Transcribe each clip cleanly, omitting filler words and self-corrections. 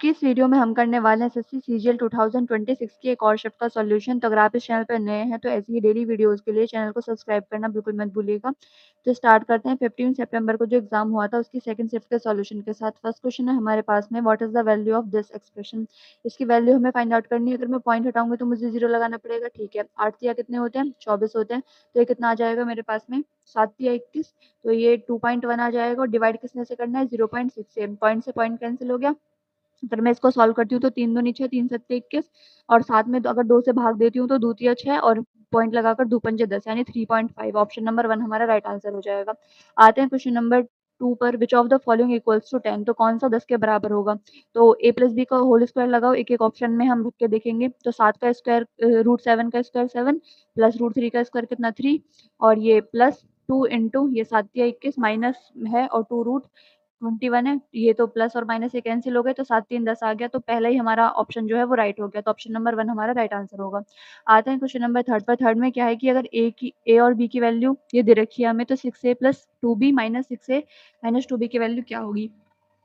की इस वीडियो में हम करने वाले हैं एसएससी सीजीएल 2026 की एक और शिफ्ट का सॉल्यूशन। तो अगर आप इस चैनल पर नए हैं तो ऐसी ही डेली वीडियोस के लिए चैनल को सब्सक्राइब करना बिल्कुल मत भूलिएगा। तो स्टार्ट करते हैं। 15 सितंबर को जो एग्जाम हुआ था उसकी सेकंड शिफ्ट के सॉल्यूशन के साथ। फर्स्ट क्वेश्चन है हमारे पास में, what is the value of this expression. इसकी वैल्यू हमें फाइंड आउट करनी है। अगर मैं पॉइंट हटाऊंगी तो मुझे 0 लगाना पड़ेगा। ठीक है, 8 या कितने होते हैं, 24 होते हैं। तो ये कितना आ जाएगा मेरे पास में, 7 या 21। तो ये 2.1 आ जाएगा। और डिवाइड किसने से करना है, 0.6 से। पॉइंट से पॉइंट कैंसिल हो गया। अगर मैं इसको सॉल्व करती हूँ तो 3 दूनी 6, 3 सत्ते 21, और साथ में अगर 2 से भाग देती हूँ तो दूतिया 6 और पॉइंट लगाकर दो पंजे 10, यानी 3.5। ऑप्शन नंबर 1 हमारा राइट आंसर हो जाएगा। आते हैं क्वेश्चन नंबर 2 पर। Which of the following equals to 10। तो कौन सा 10 के बराबर होगा। तो a प्लस बी का होल स्क्वायर लगाओ। एक एक ऑप्शन में हम रुक के देखेंगे। तो 7 का स्क्वायर √7 का स्क्वायर 7, प्लस √3 का स्क्वायर कितना 3, और ये प्लस 2 इंटू ये 7 या 21 माइनस है और 2√21 है। ये तो प्लस और माइनस ये कैंसिल हो गए, तो 7 3 10 आ गया। तो पहला ही हमारा ऑप्शन जो है वो राइट हो गया। तो ऑप्शन नंबर 1 हमारा राइट आंसर होगा। आते हैं क्वेश्चन नंबर 3 पर। थर्ड में क्या है कि अगर ए और बी की वैल्यू ये दे रखी है हमें, तो 6a plus 2b minus 6a minus 2b की वैल्यू क्या होगी।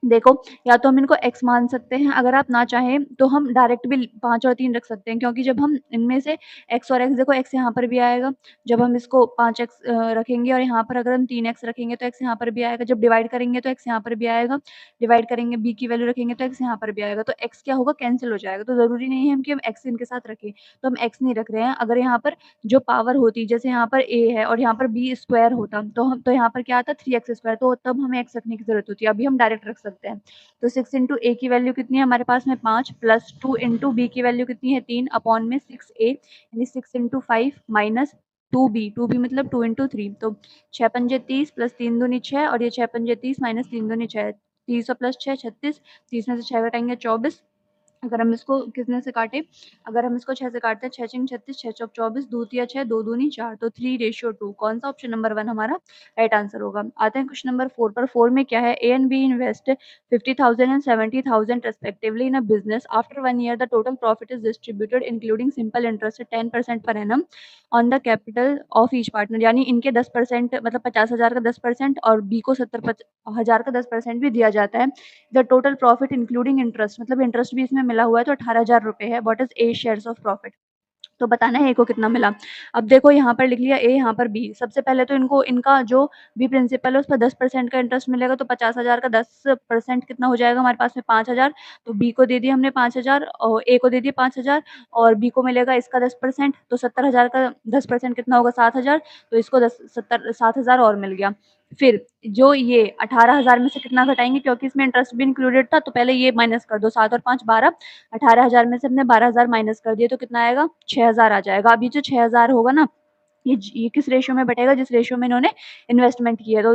देखो, या तो हम इनको x मान सकते हैं, अगर आप ना चाहें तो हम डायरेक्ट भी 5 और 3 रख सकते हैं, क्योंकि जब हम इनमें से x और x, देखो x यहाँ पर भी आएगा। जब हम इसको 5x रखेंगे और यहाँ पर अगर हम 3x रखेंगे तो x यहाँ पर भी आएगा। जब डिवाइड करेंगे तो x यहाँ पर भी आएगा। डिवाइड करेंगे b की वैल्यू रखेंगे तो x यहाँ पर भी आएगा। तो x क्या होगा, कैंसिल हो जाएगा। तो ज़रूरी नहीं है कि हम x इनके साथ रखें, तो हम x नहीं रख रहे हैं। अगर यहाँ पर जो पावर होती, जैसे यहाँ पर a है और यहाँ पर b स्क्वायर होता, तो यहाँ पर क्या आता 3x स्क्वायर, तो तब हमें x रखने की जरूरत होती है। अभी हम डायरेक्ट रख सकते हैं। तो 6 इंटू ए की वैल्यू कितनी है हमारे पास में 5, प्लस 2 इंटू बी की वैल्यू कितनी है 3 अपॉन में 6a, यानी 6 इंटू 5 माइनस 2b मतलब 2 इंटू 3। तो 6 पंजे 30 प्लस 3 दूनी 6, और ये 6 पंजे 30 माइनस 3 दूनी 6, 30 प्लस 6 36, 30 में से 6 घटाएंगे 24। अगर हम इसको कितने से काटें, अगर हम इसको 6 से काटते हैं, 6 चिंग 36, 6 चौक 24, दूतिया 6, 2 दूनी 4, तो 3:2। कौन सा ऑप्शन नंबर 1 हमारा राइट आंसर होगा। आते हैं क्वेश्चन नंबर 4 पर। 4 में क्या है, A and B invest 50,000 and 70,000 respectively in a business. After 1 year the total profit is distributed including simple interest 10% per annum on the capital of each partner. यानी इनके 10%, मतलब 50,000 का 10% और बी को 70,000 का 10% भी दिया जाता है। The total profit including interest, मतलब इंटरेस्ट भी इसमें मिला हुआ है, तो 18,000 रुपए है। What is a shares of profit. तो बताना है ए को कितना मिला। अब देखो यहाँ पर लिख लिया ए, यहाँ पर बी। सबसे पहले तो इनको, इनका जो बी प्रिंसिपल है उस पर 10% का इंटरेस्ट मिलेगा। तो 50,000 का 10% कितना हो जाएगा हमारे पास में 5,000। तो बी को दे दिया हमने 5,000 और ए को दे दिया 5,000, और बी को मिलेगा इसका 10%। तो 70,000 का 10% कितना होगा 7,000। तो इसको 7,000 और मिल गया। फिर जो ये 18,000 में से कितना घटाएंगे, क्योंकि इसमें इंटरेस्ट भी इंक्लूडेड था, तो पहले ये माइनस कर दो। 7 और 5 12, 18,000 में से हमने 12,000 माइनस कर दिए, तो कितना आएगा 6,000 आ जाएगा। अब ये जो 6,000 होगा ना, ये किस रेशियो में बटेगा, जिस रेशियो में इन्होंने इन्वेस्टमेंट की है। तो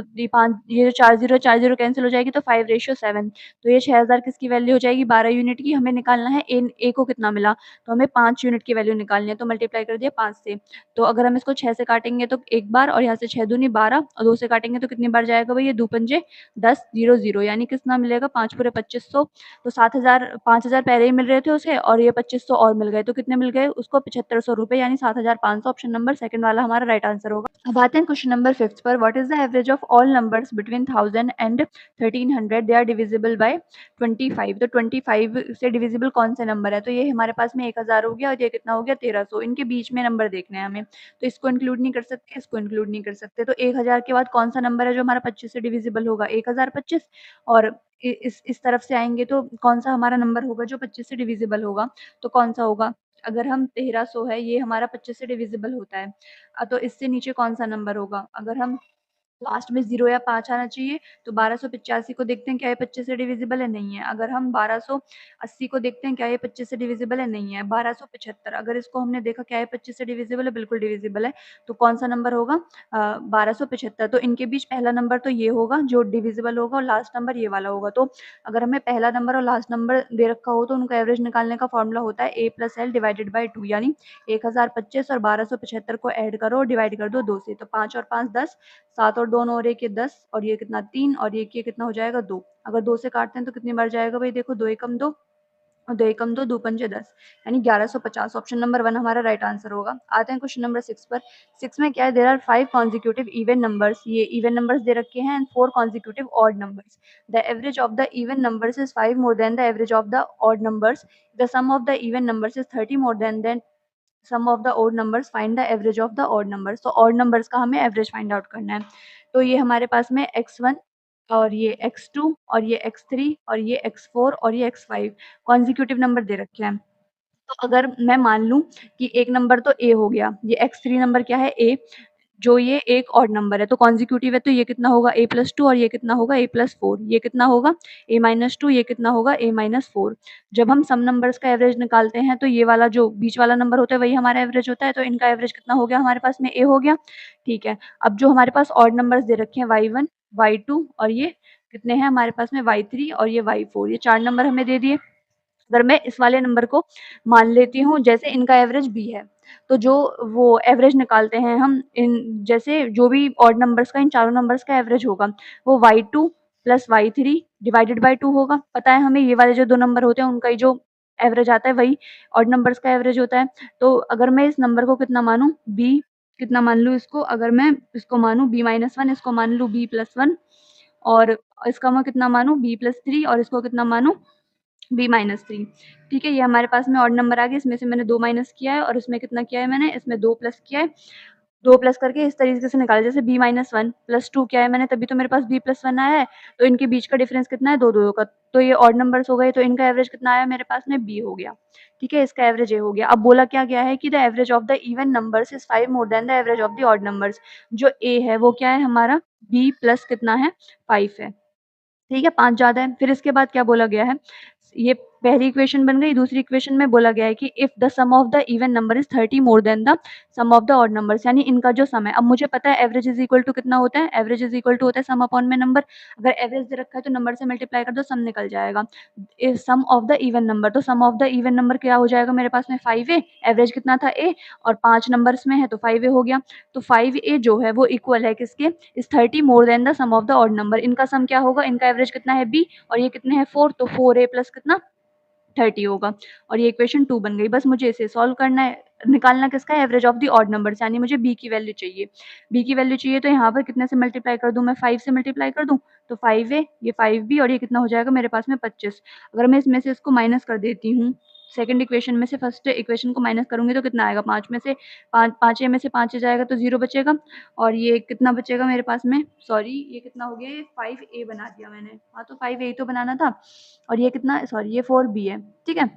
ये जो 4 0 कैंसिल हो जाएगी, तो 5:7। तो ये 6,000 किसकी वैल्यू हो जाएगी, 12 यूनिट की। हमें निकालना है ए को कितना मिला, तो हमें 5 यूनिट की वैल्यू निकालनी है। तो मल्टीप्लाई कर दिया 5 से। तो अगर हम इसको 6 से काटेंगे तो एक बार, और यहाँ से 6 दूनी 12, और 2 से काटेंगे तो कितनी बार जाएगा भाई, ये 2 पंजे 10 0 0, यानी कितना मिलेगा 5 पूरे 2500। तो 7,000, 5,000 पहले ही मिल रहे थे उसे, और ये 2500 और मिल गए, तो कितने मिल गए उसको 7500 रुपए, यानी 7,500। ऑप्शन नंबर सेकंड वाला हमारा राइट आंसर होगा। अब आते हैं क्वेश्चन नंबर 5 पर। What is the average of all numbers between 1000 and 1300 they are divisible by 25। तो 25 से डिविजिबल कौन से नंबर है। तो ये हमारे पास में 1,000 हो गया, और ये कितना हो गया 1300। इनके बीच में नंबर देखने हैं हमें, तो इसको इंक्लूड नहीं कर सकते, इसको इंक्लूड नहीं कर सकते। तो 1,000 के बाद कौन सा नंबर है जो हमारा 25 से डिविजिबल होगा, 1,025। और इस तरफ से आएंगे तो कौन सा हमारा नंबर होगा जो 25 से डिविजिबल होगा, तो कौन सा होगा। अगर हम 1300 है, ये हमारा 25 से डिविजिबल होता है। तो इससे नीचे कौन सा नंबर होगा। अगर हम लास्ट में 0 या 5 आना चाहिए, तो 1285 को देखते हैं क्या ये 25 से डिविजिबल है, नहीं है। अगर हम 1280 को देखते हैं क्या ये 25 से डिविजिबल है, नहीं है। 1275, अगर इसको हमने देखा क्या ये 25 से डिविजिबल है, बिल्कुल डिविजिबल है। तो कौन सा नंबर होगा 1275। तो इनके बीच पहला नंबर तो ये होगा जो डिविजिबल होगा, और लास्ट नंबर ये वाला होगा। तो अगर हमें पहला नंबर और लास्ट नंबर दे रखा हो तो उनका एवरेज निकालने का फॉर्मूला होता है a+l डिवाइडेड बाई 2, यानी 1025 और 1275 को ऐड करो और डिवाइड कर दो 2 से। तो 5 और 5 10, 7 और 2 और 1 ये 10, और ये कितना 3, और ये कितना हो जाएगा 2। अगर 2 से काटते हैं तो कितनी बार जाएगा भाई, देखो 2 एकम 2, और 2 एकम 2, 2 पंजे 10 यानी 1150। ऑप्शन नंबर 1 हमारा राइट आंसर होगा। आते हैं क्वेश्चन नंबर 6 पर। 6 में क्या है, there are 5 consecutive even numbers, ये इवन नंबर्स दे रखे हैं, and 4 consecutive odd numbers. The average of the even numbers is 5 more than the average of the odd numbers. The sum of the even numbers is 30 more than sum of the odd numbers, find the average of the odd numbers. तो odd numbers का हमें average find out करना है। तो ये हमारे पास में x1 और ये x2 और ये x3 और ये x4 और ये x5 कॉन्जिक्यूटिव नंबर दे रखे हैं। तो अगर मैं मान लूं कि एक नंबर तो a हो गया, ये x3 नंबर क्या है a, जो ये एक ऑड नंबर है तो कॉन्जिक्यूटिव है, तो ये कितना होगा a+2 और ये कितना होगा a+4, ये कितना होगा a-2, ये कितना होगा a-4। जब हम सम नंबर्स का एवरेज निकालते हैं तो ये वाला जो बीच वाला नंबर होता है वही हमारा एवरेज होता है, तो इनका एवरेज कितना हो गया हमारे पास में a हो गया। ठीक है, अब जो हमारे पास ऑड नंबर्स दे रखे हैं y1 y2 और ये कितने हैं हमारे पास में y3 और ये y4, ये 4 नंबर हमें दे दिए। अगर मैं इस वाले नंबर को मान लेती हूँ जैसे इनका एवरेज b है, तो जो वो एवरेज निकालते हैं हम इन जैसे जो भी ऑड नंबर्स का इन चारों नंबर्स का एवरेज होगा वो y2 plus y3 divided by 2 होगा। पता है हमें ये वाले जो दो नंबर होते हैं उनका ही जो एवरेज आता है वही ऑड नंबर्स का एवरेज होता है। तो अगर मैं इस नंबर को कितना मानूं b, कितना मान लूं इसको, अगर मैं इसको मानूं b-1, इसको मान लूं b+1 और इसका मैं कितना मानूं b+3 और इसको कितना मानूं b-3। ठीक है, ये हमारे पास में ऑड नंबर आ गया, इसमें से मैंने 2 माइनस किया है और इसमें कितना किया है मैंने, इसमें 2 प्लस किया है। 2 प्लस करके इस तरीके से निकाला, जैसे b-1 प्लस 2 किया है मैंने तभी तो मेरे पास b+1 आया है। तो इनके बीच का डिफरेंस कितना है 2 2 का, तो ये ऑड नंबर्स हो गए, तो इनका एवरेज कितना आया मेरे पास में b हो गया। ठीक है, इसका एवरेज ए हो गया। अब बोला क्या गया है कि the average of the even numbers is 5 more than the average of the odd numbers. जो ए है वो क्या है हमारा b प्लस कितना है 5 है। ठीक है, 5 ज़्यादा है। फिर इसके बाद क्या बोला गया है, ये पहली इक्वेशन बन गई। दूसरी इक्वेशन में बोला गया है कि if the sum of the even number is 30 more than the sum of the odd numbers, यानी इनका जो सम है। अब मुझे पता है एवरेज इज इक्वल टू कितना होता है, एवरेज इज इक्वल टू होता है सम अपॉन में नंबर। अगर एवरेज दे रखा है तो नंबर से मल्टीप्लाई कर दो, सम निकल जाएगा। सम ऑफ द इवन नंबर, तो सम ऑफ द इवन नंबर क्या हो जाएगा मेरे पास में 5a, एवरेज कितना था a और 5 नंबर्स में है तो 5a हो गया। तो 5a जो है वो इक्वल है किसके, इस 30 more than the sum of the odd number. इनका सम क्या होगा, इनका एवरेज कितना है b और ये कितने हैं 4, तो 4a प्लस कितना 30 होगा। और ये इक्वेशन 2 बन गई। बस मुझे इसे सॉल्व करना है, निकालना किसका है, average of the odd numbers, यानी मुझे b की वैल्यू चाहिए। b की वैल्यू चाहिए तो यहाँ पर कितने से मल्टीप्लाई कर दूं मैं, 5 से मल्टीप्लाई कर दूं, तो 5a ये 5b और ये कितना हो जाएगा मेरे पास में 25। अगर मैं इसमें से इसको माइनस कर देती हूँ, सेकंड इक्वेशन में से फर्स्ट इक्वेशन को माइनस करूंगी तो कितना आएगा, 5 में से 5a में से 5 जाएगा तो 0 बचेगा। और ये कितना बचेगा मेरे पास में, सॉरी ये कितना हो गया, ये 5a बना दिया मैंने, हाँ तो 5a तो बनाना था। और ये कितना, सॉरी ये 4b है। ठीक है,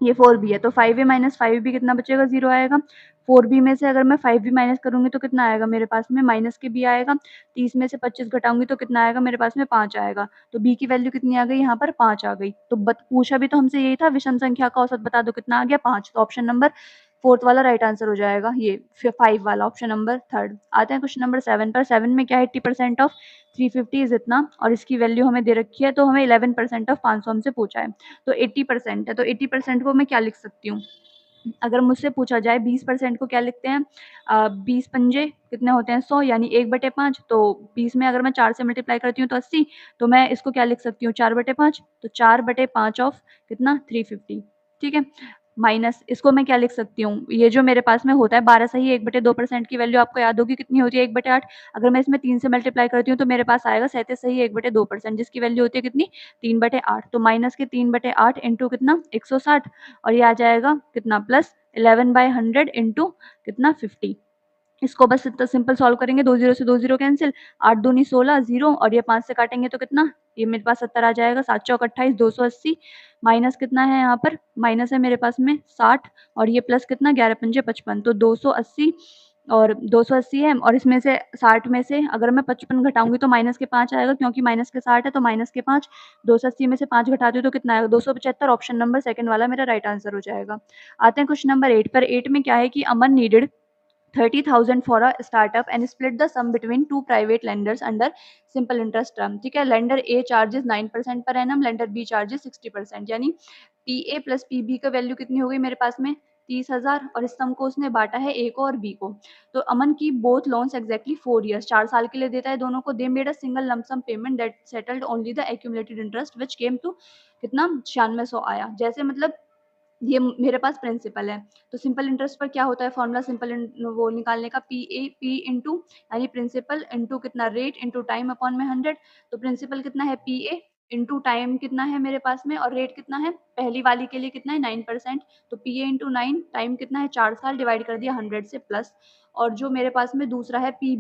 ये 4b है, तो 5a माइनस 5b कितना बचेगा, 0 आएगा। 4b में से अगर मैं 5b माइनस करूंगी तो कितना आएगा मेरे पास में, माइनस के b आएगा। 30 में से 25 घटाऊंगी तो कितना आएगा मेरे पास में 5 आएगा। तो b की वैल्यू कितनी आ गई, यहाँ पर 5 आ गई। तो पूछा भी तो हमसे यही था, विषम संख्या का औसत बता दो, कितना आ गया 5। तो ऑप्शन नंबर फोर्थ वाला राइट आंसर हो जाएगा, ये 5 वाला ऑप्शन नंबर थर्ड। आते हैं क्वेश्चन नंबर 7 पर। 7 में क्या है, 80% ऑफ 350 इज इतना, और इसकी वैल्यू हमें दे रखी है, तो हमें 11% ऑफ 500 हमसे पूछा है। तो 80% है, तो 80% को मैं क्या लिख सकती हूँ, अगर मुझसे पूछा जाए 20% को क्या लिखते हैं, 20 पंजे कितने होते हैं 100, यानी 1/5। तो 20 में अगर मैं 4 से मल्टीप्लाई करती हूँ तो 80, तो मैं इसको क्या लिख सकती हूँ 4/5, तो 4/5 ऑफ कितना 350। ठीक है, माइनस इसको मैं क्या लिख सकती हूँ, ये जो मेरे पास में होता है 12 सही 1/2% की वैल्यू आपको याद होगी कितनी होती है 1/8। अगर मैं इसमें 3 से मल्टीप्लाई करती हूँ तो मेरे पास आएगा 37 सही 1/2%, जिसकी वैल्यू होती है कितनी 3/8। तो माइनस के 3/8 इंटू कितना 160, और ये आ जाएगा कितना प्लस 11/100 इंटू कितना 50। इसको बस इतना सिंपल सॉल्व करेंगे, 2 जीरो से 2 जीरो कैंसिल, 8 दूनी 16 0, और ये 5 से काटेंगे तो कितना, ये मेरे पास 70 आ जाएगा। 7 चौक 28 280, माइनस कितना है यहाँ पर, माइनस है मेरे पास में 60, और ये प्लस कितना 11 पंजे 55, तो 280 और 280 है, और इसमें से 60 में से अगर मैं 55 घटाऊंगी तो माइनस के 5 आएगा, क्योंकि माइनस के 60 है तो माइनस के 5। 280 में से 5 घटाती हूँ तो कितना आएगा 275। ऑप्शन नंबर सेकंड वाला मेरा राइट आंसर हो जाएगा। आते हैं क्वेश्चन नंबर 8 पर। 8 में क्या है कि अमन needed 30,000 for a startup and split the sum between two private lenders under simple interest term। ठीक है, lender A charges 9% per annum, lender B charges 60%, यानी PA प्लस PB का वैल्यू कितनी हो गई मेरे पास में 30,000, और इस सम को उसने बांटा है A को और B को। तो अमन की बोथ लोन्स एग्जैक्टली 4 years 4 साल के लिए देता है दोनों को। They made a single lump sum payment that settled only the accumulated interest which came to कितना 9600 आया। जैसे मतलब ये मेरे पास प्रिंसिपल है, तो सिंपल इंटरेस्ट पर क्या होता है फॉर्मूला सिंपल वो निकालने का, पी इंटू यानी प्रिंसिपल इंटू कितना रेट इंटू टाइम अपॉन में 100। तो प्रिंसिपल कितना है पी ए इंटू टाइम कितना है मेरे पास में और रेट कितना है, पहली वाली के लिए कितना है 9%, तो पी ए इंटू 9 टाइम कितना है 4 साल डिवाइड कर दिया 100 से प्लस। और जो मेरे पास में दूसरा है पी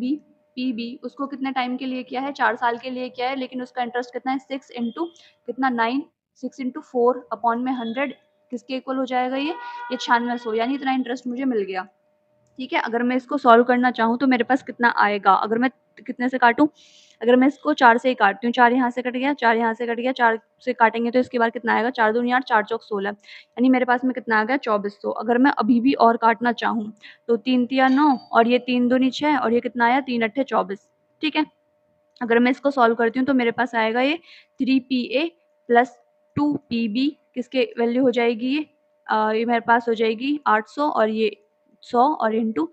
बी उसको कितने टाइम के लिए किया है 4 साल के लिए किया है, लेकिन उसका इंटरेस्ट कितना है 6 इंटू कितना 9, 6 इंटू 4 अपॉन में 100 किसके इक्वल हो जाएगा ये 9600, यानी इतना इंटरेस्ट मुझे मिल गया। ठीक है, अगर मैं इसको सॉल्व करना चाहूँ तो मेरे पास कितना आएगा, अगर मैं कितने से काटूँ, अगर मैं इसको 4 से ही काटती हूँ, 4 यहाँ से कट गया, 4 यहाँ से कट गया, 4 से काटेंगे तो इसके बाद कितना आएगा, 4 दूनी 8, 4 चौक 16, यानी मेरे पास में कितना आ गया 2400। अगर मैं अभी भी और काटना चाहूँ तो 3 तिया 9 और ये 3 दूनी 6 और ये कितना आया 3 अट्ठे 24। ठीक है, अगर मैं इसको सॉल्व करती हूँ तो मेरे पास आएगा ये 3PA प्लस 2PB, किसके वैल्यू हो जाएगी ये मेरे पास हो जाएगी 800 और ये 100 और इंटू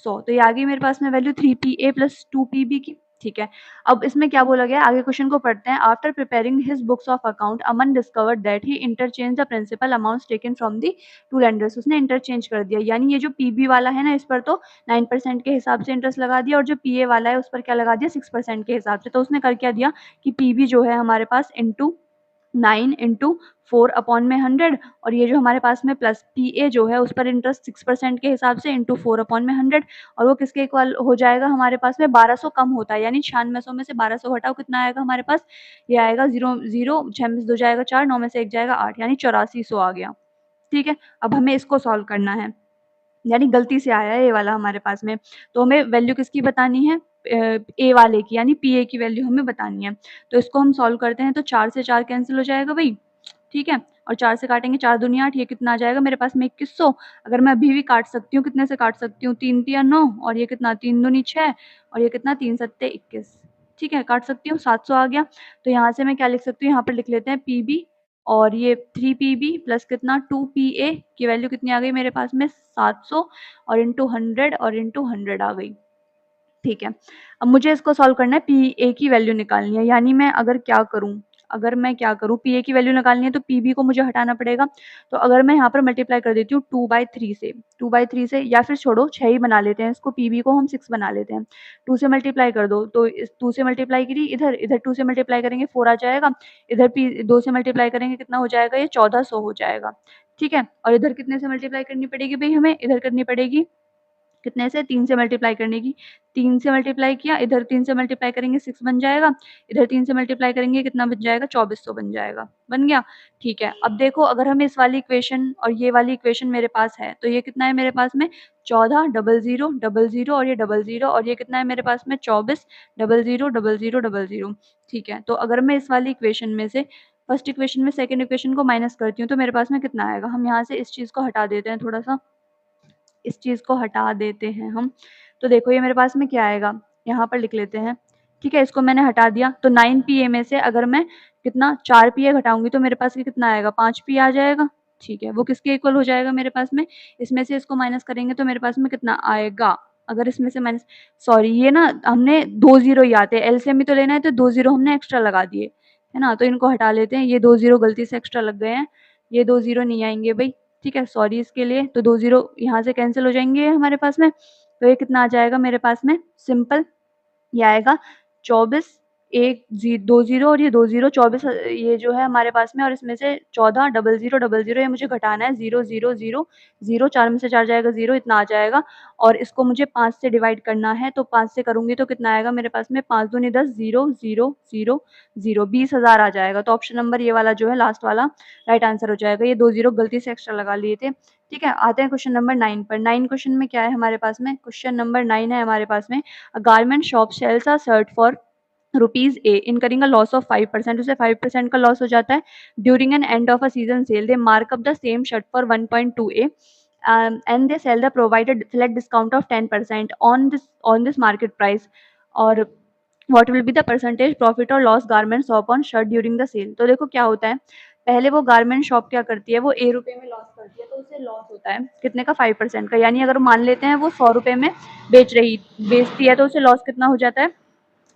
100, तो ये आ गई मेरे पास में वैल्यू 3PA प्लस 2PB की। ठीक है, अब इसमें क्या बोला गया है आगे क्वेश्चन को पढ़ते हैं। After preparing his books of account Aman discovered that he interchange the principal amounts taken from the two lenders, उसने इंटरचेंज कर दिया, यानी ये जो पीबी वाला है ना इस पर तो 9% के हिसाब से इंटरेस्ट लगा दिया और जो पीए वाला है उस पर क्या लगा दिया 6% के हिसाब से। तो उसने कर क्या दिया कि पीबी जो है हमारे पास इंटू 9 इंटू 4 अपॉन में 100 और ये जो हमारे पास में प्लस पीए जो है उस पर इंटरेस्ट 6% के हिसाब से इंटू 4 अपॉन में 100 और वो किसके इक्वल हो जाएगा हमारे पास में 1200 कम होता है, यानी 9600 में से 1200 घटाओ कितना आएगा हमारे पास, ये आएगा 0 0 6 में से 2 जाएगा 4, 9 में से 1 जाएगा 8, यानी 8400 आ गया। ठीक है, अब हमें इसको सॉल्व करना है, यानी गलती से आया है ये वाला हमारे पास में, तो हमें वैल्यू किसकी बतानी है ए वाले की, यानी पी ए की वैल्यू हमें बतानी है। तो इसको हम सॉल्व करते हैं तो 4 से 4 कैंसिल हो जाएगा भाई। ठीक है, और 4 से काटेंगे 4 दूनी 8, ये कितना आ जाएगा मेरे पास में 2100। अगर मैं अभी भी काट सकती हूँ कितने से काट सकती हूँ 3 तिया 9 और ये कितना 3 दूनी 6 और ये कितना 3 सत्ते 21। ठीक है, काट सकती हूँ 700 आ गया। तो यहाँ से मैं क्या लिख सकती हूँ, यहाँ पर लिख लेते हैं पीबी और ये 3PB प्लस कितना 2PA की वैल्यू कितनी आ गई मेरे पास में 700 और इंटू 100 और इंटू 100 आ गई। ठीक है, अब मुझे इसको सॉल्व करना है, पीए की वैल्यू निकालनी है, यानी मैं अगर क्या करूँ, अगर मैं क्या करूँ पीए की वैल्यू निकालनी है तो पीबी को मुझे हटाना पड़ेगा। तो अगर मैं यहाँ पर मल्टीप्लाई कर देती हूँ 2/3 से, 2/3 से, या फिर छोड़ो 6 ही बना लेते हैं इसको, पीबी को हम 6 बना लेते हैं। 2 से मल्टीप्लाई कर दो तो इस 2 से मल्टीप्लाई करी इधर, इधर 2 से मल्टीप्लाई करेंगे 4 आ जाएगा, इधर 2 से मल्टीप्लाई करेंगे कितना हो जाएगा ये 1400 हो जाएगा। ठीक है, और इधर कितने से मल्टीप्लाई करनी पड़ेगी भाई हमें, इधर करनी पड़ेगी कितने से 3 से मल्टीप्लाई करने की, 3 से मल्टीप्लाई किया, इधर 3 से मल्टीप्लाई करेंगे 6 बन जाएगा, इधर 3 से मल्टीप्लाई करेंगे कितना बन जाएगा 2400 बन जाएगा, बन गया। ठीक है, अब देखो अगर हमें इस वाली इक्वेशन और ये वाली इक्वेशन मेरे पास है तो ये कितना है मेरे पास में 14 00 और ये 00 और ये कितना है मेरे पास में 24 00 ठीक है, तो अगर मैं इस वाली इक्वेशन में से फर्स्ट इक्वेशन में सेकंड इक्वेशन को माइनस करती हूँ तो मेरे पास में कितना आएगा, हम यहाँ से इस चीज़ को हटा देते हैं, थोड़ा सा इस चीज़ को हटा देते हैं हम। तो देखो ये मेरे पास में क्या आएगा, यहाँ पर लिख लेते हैं। ठीक है, इसको मैंने हटा दिया तो 9PA में से अगर मैं कितना 4PA घटाऊंगी तो मेरे पास कितना आएगा 5P आ जाएगा। ठीक है, वो किसके इक्वल हो जाएगा मेरे पास में, इसमें से इसको माइनस करेंगे तो मेरे पास में कितना आएगा, अगर इसमें से माइनस, सॉरी ये ना हमने 2 जीरो ही आते हैं, एलसीएम ही तो लेना है तो 2 जीरो हमने एक्स्ट्रा लगा दिए है ना, तो इनको हटा लेते हैं, ये 2 जीरो गलती से एक्स्ट्रा लग गए हैं, ये 2 जीरो नहीं आएंगे भाई। ठीक है, सॉरी इसके लिए, तो 2 जीरो यहाँ से कैंसिल हो जाएंगे हमारे पास में, तो ये कितना आ जाएगा मेरे पास में सिंपल, ये आएगा 24 2 जीरो और ये 2 जीरो 24 ये जो है हमारे पास में, और इसमें से 14 00 ये मुझे घटाना है 0 0 0 0, 4 में से 4 जाएगा 0, इतना आ जाएगा और इसको मुझे 5 से डिवाइड करना है, तो 5 से करूंगी तो कितना आएगा मेरे पास में 5 दूनी 10 0 0 0 0 20,000 आ जाएगा। तो ऑप्शन नंबर ये वाला जो है लास्ट वाला राइट आंसर हो जाएगा, ये 2 जीरो गलती से एक्स्ट्रा लगा लिए थे। ठीक है, आते हैं क्वेश्चन नंबर 9 पर। 9 क्वेश्चन में क्या है हमारे पास में, क्वेश्चन नंबर 9 है हमारे पास में, a garment shop sells a shirt for rupees A incurring a loss of 5%, उसे 5% का लॉस हो जाता है during an end of a season sale, they mark up the same shirt for 1.2A and they sell the provided flat discount of 10% on this market price, और what will be the percentage profit और loss garment shop on shirt during the sale. तो देखो क्या होता है, पहले वो garment shop क्या करती है, वो ए रुपए में लॉस करती है, तो उसे लॉस होता है कितने का 5% का, यानी अगर मान लेते हैं वो 100 रुपए में बेचती है तो उसे लॉस कितना हो जाता है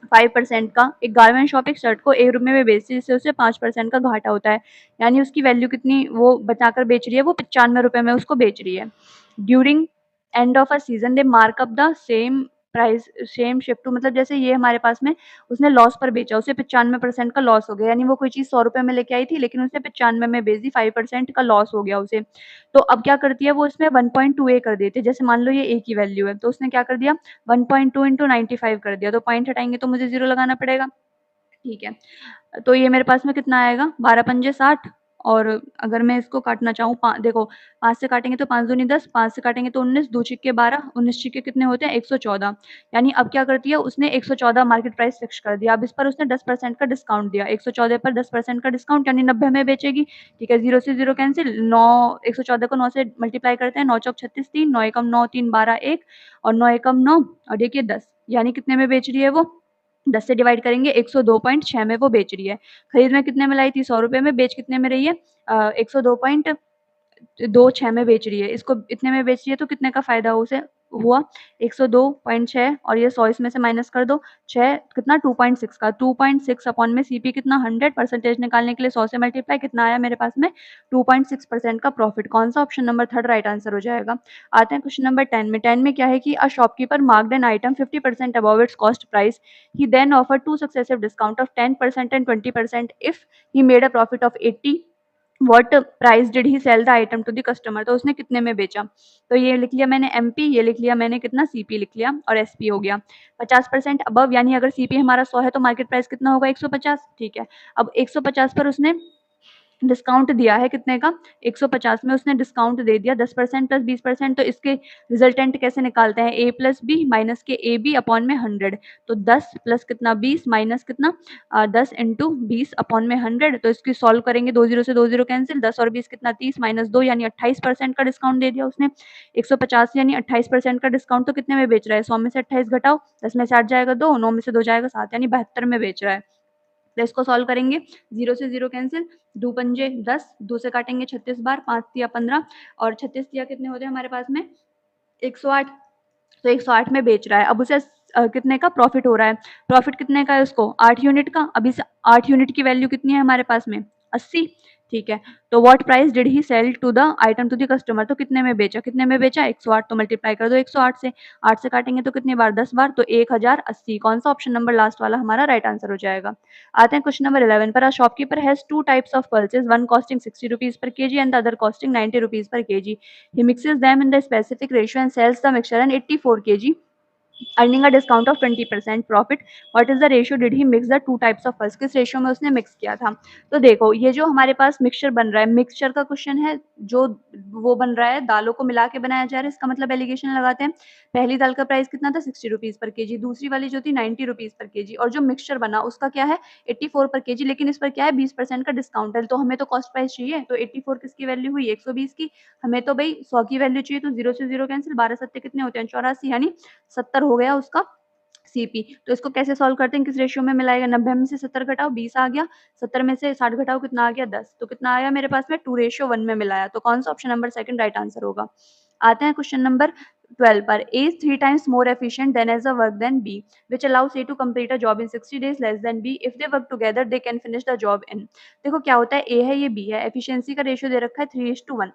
5% का, एक गारमेंट शॉप एक शर्ट को ₹1 में बेचती है, जिससे उसे 5% का घाटा होता है। यानी उसकी वैल्यू कितनी वो बचाकर बेच रही है, वो ₹95 में उसको बेच रही है। During end of a season they mark up the same price same shift to, मतलब जैसे ये हमारे पास में उसने लॉस पर बेचा, उसे 95% का लॉस हो गया, यानी वो कोई चीज़ ₹100 में लेके आई थी, लेकिन उसने 95 में बेच दी, 5% का लॉस हो गया उसे। तो अब क्या करती है वो, इसमें 1.2 कर देती है। जैसे मान लो ये A की वैल्यू है, तो उसने क्या कर दिया, 1.2 इंटू 95 कर दिया, तो पॉइंट हटाएंगे तो मुझे 0 लगाना पड़ेगा। ठीक है, तो ये मेरे पास में कितना आएगा, 12 पंजे 60, और अगर मैं इसको काटना चाहूँ, देखो 5 से काटेंगे तो 5 दूनी 10, 5 से काटेंगे तो 19, 2 छिक्के 12, 19 छिक्के कितने होते हैं, 114। यानी अब क्या करती है, उसने 114 मार्केट प्राइस फिक्स कर दिया। अब इस पर उसने 10% का डिस्काउंट दिया, 114 पर 10% का डिस्काउंट, यानी 90 में बेचेगी। ठीक है, 0 से 0 कैंसिल, 114 को 9 से मल्टीप्लाई करते हैं, 9 चौक 36, 3, 9 एकम 9, 3 12 1, और 9 एकम 9, और देखिए 10, यानी कितने में बेच रही है वो, 10 से डिवाइड करेंगे, 102.6 में वो बेच रही है। खरीद में कितने में लाई थी, ₹100 में, बेच कितने में रही है, 102.26 में बेच रही है। इसको इतने में बेच रही है, तो कितने का फायदा उसे हुआ, 102.6, और ये 100 इसमें से माइनस कर दो, 6 कितना, 2.6 का, 2.6 अपॉन में सीपी कितना, 100, परसेंटेज निकालने के लिए 100 से मल्टीप्लाई, कितना आया मेरे पास में, 2.6% का प्रॉफिट। कौन सा, ऑप्शन नंबर 3 राइट आंसर हो जाएगा। आते हैं क्वेश्चन नंबर 10 में। 10 में क्या है कि a shopkeeper marked an item 50% above it's cost price, he then offered two successive discount of 10% and 20% if he made a profit of 80, what price did he sell the item to the customer। तो उसने कितने में बेचा, तो ये लिख लिया मैंने MP, ये लिख लिया मैंने कितना, CP लिख लिया, और SP हो गया। 50% अबव, यानी अगर CP हमारा 100 है तो मार्केट प्राइस कितना होगा, 150। ठीक है, अब 150 पर उसने डिस्काउंट दिया है कितने का, 150 में उसने डिस्काउंट दे दिया 10% प्लस 20%। तो इसके रिजल्टेंट कैसे निकालते हैं, A प्लस बी माइनस के AB अपॉन में 100। तो 10 प्लस कितना 20 माइनस कितना 10 इंटू 20 अपॉन में 100। तो इसकी सॉल्व करेंगे, 2 जीरो से 2 जीरो कैंसिल, 10 और 20 कितना 30 माइनस 2, यानी 28% का डिस्काउंट दे दिया उसने। 150 यानी 28% का डिस्काउंट, तो कितने में बेच रहा है, 100 में से 28 घटाओ, 10 में से 8 जाएगा 2, 9 में से 2 जाएगा 7, यानी 72 में बेच रहा है। तो इसको सॉल्व करेंगे, 0 से 0 कैंसिल, 2 पंजे 10, 2 से काटेंगे 36 बार, 5 तिया 15, और 36 तिया कितने होते हैं हमारे पास में, 108। तो 108 में बेच रहा है। अब उसे कितने का प्रॉफिट हो रहा है, प्रॉफिट कितने का है उसको, 8 यूनिट का। अभी 8 यूनिट की वैल्यू कितनी है हमारे पास में, 80। ठीक है, तो what price did he sell to the item to the customer, तो कितने में बेचा, कितने में बेचा, 108। तो मल्टीप्लाई कर दो 108 से, 8 से काटेंगे तो कितनी बार, 10 बार, तो 1080। कौन सा, ऑप्शन नंबर लास्ट वाला हमारा राइट आंसर हो जाएगा। आते हैं क्वेश्चन नंबर 11 पर। A shopkeeper has two types of pulses, one costing ₹60 per kg and the other costing ₹90 per kg. He mixes them in the specific ratio and sells the mixture in 84 kg, earning a discount of 20% profit. What is the ratio did he mix the two types of pulse, किस ratio में उसने mix किया था। तो देखो ये जो हमारे पास मिक्सचर बन रहा है, मिक्सचर का क्वेश्चन है, जो वो बन रहा है दालों को मिला के बनाया जा रहा है, इसका मतलब एलिगेशन लगाते हैं। पहली दाल का प्राइस कितना था, ₹60 पर केजी, दूसरी वाली जो थी ₹90 पर केजी, और जो मिक्सचर बना उसका क्या है, 84 पर केजी, लेकिन इस पर क्या है 20% का डिस्काउंट है। तो हमें तो कॉस्ट प्राइस चाहिए, तो 84 किसकी वैल्यू हुई, 120 की। हमें तो भाई 100 की वैल्यू चाहिए, तो 0 से 0 कैंसिल, 12 सत्ते कितने होते हैं, 84, यानी 70 हो गया उसका सीपी। तो इसको कैसे सॉल्व करते हैं, किस रेशियो में मिलाएगा, 90 में से 70 घटाओ 20 आ गया, 70 में से 60 घटाओ कितना आ गया 10। तो कितना आया मेरे पास में, 2:1 में मिलाया। तो कौन सा, ऑप्शन नंबर 2 राइट आंसर होगा। आते हैं क्वेश्चन नंबर 12 पर। A is 3 times more efficient than as a work than B, which allows A to complete a job in 60 days less than B. If they work together, they can finish the job in। देखो क्या होता है, A है ये B है, efficiency का ratio दे रखा है 3:1।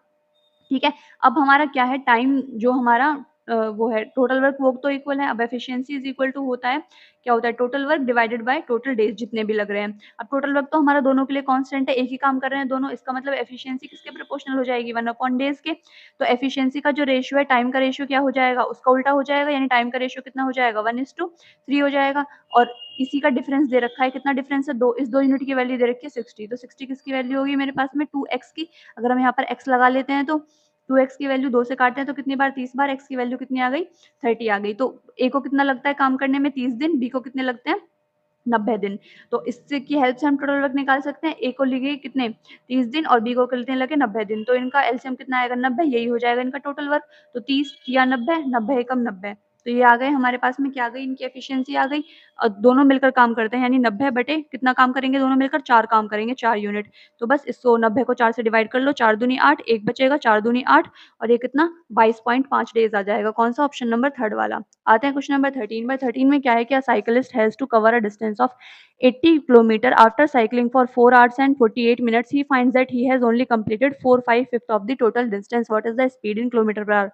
ठीक है, अब हमारा क्या है, टाइम जो हमारा वो है टोटल वर्क, वो तो इक्वल है। अब एफिशिएंसी इज इक्वल टू होता है, क्या होता है, total work divided by total days जितने भी लग रहे हैं। अब टोटल वर्क तो हमारा दोनों के लिए कांस्टेंट है, एक ही काम कर रहे हैं दोनों, इसका मतलब एफिशिएंसी किसके प्रोपोर्शनल हो जाएगी, 1/डेज के। तो एफिशिएंसी का जो रेशियो है, टाइम का रेशियो क्या हो जाएगा, उसका उल्टा हो जाएगा, यानी टाइम का रेशियो कितना हो जाएगा, 1:3 हो जाएगा। और इसी का डिफरेंस दे रखा है, कितना डिफरेंस है, दो, इस 2 यूनिट की वैल्यू दे रखी है 60। तो 60 किसकी वैल्यू होगी मेरे पास में, 2x की। अगर हम यहाँ पर x लगा लेते हैं तो 2x की वैल्यू 2 से काटते हैं तो कितनी बार, 30 बार, x की वैल्यू कितनी आ गई, 30 आ गई। तो A को कितना लगता है काम करने में, 30 दिन, B को कितने लगते हैं, 90 दिन। तो इससे की हेल्प से हम टोटल वर्क निकाल सकते हैं। A को लगे कितने, 30 दिन, और B को करते लगे 90 दिन। तो इनका एलसीएम कितना आएगा, 90, यही हो जाएगा इनका टोटल वर्क। तो 30 या 90, 90 एकम 90, तो ये आ गए हमारे पास में, क्या आ गई, इनकी एफिशिएंसी आ गई। दोनों मिलकर काम करते हैं, यानी 90 बटे कितना काम करेंगे दोनों मिलकर, 4 काम करेंगे, 4 यूनिट। तो बस इसको 90 को 4 से डिवाइड कर लो, 4 दूनी 8, 1 बचेगा, 4 दूनी 8 और ये कितना 22.5 डेज आ जाएगा। कौन सा, ऑप्शन नंबर थर्ड वाला। आते हैं क्वेश्चन नंबर 13 में। 13 में क्या है कि a cyclist has to cover a distance of 80 kilometre after cycling for 4 hours and 48 minutes. He finds that he has only completed 4/5 of the total distance. What is the speed in kilometer per hour?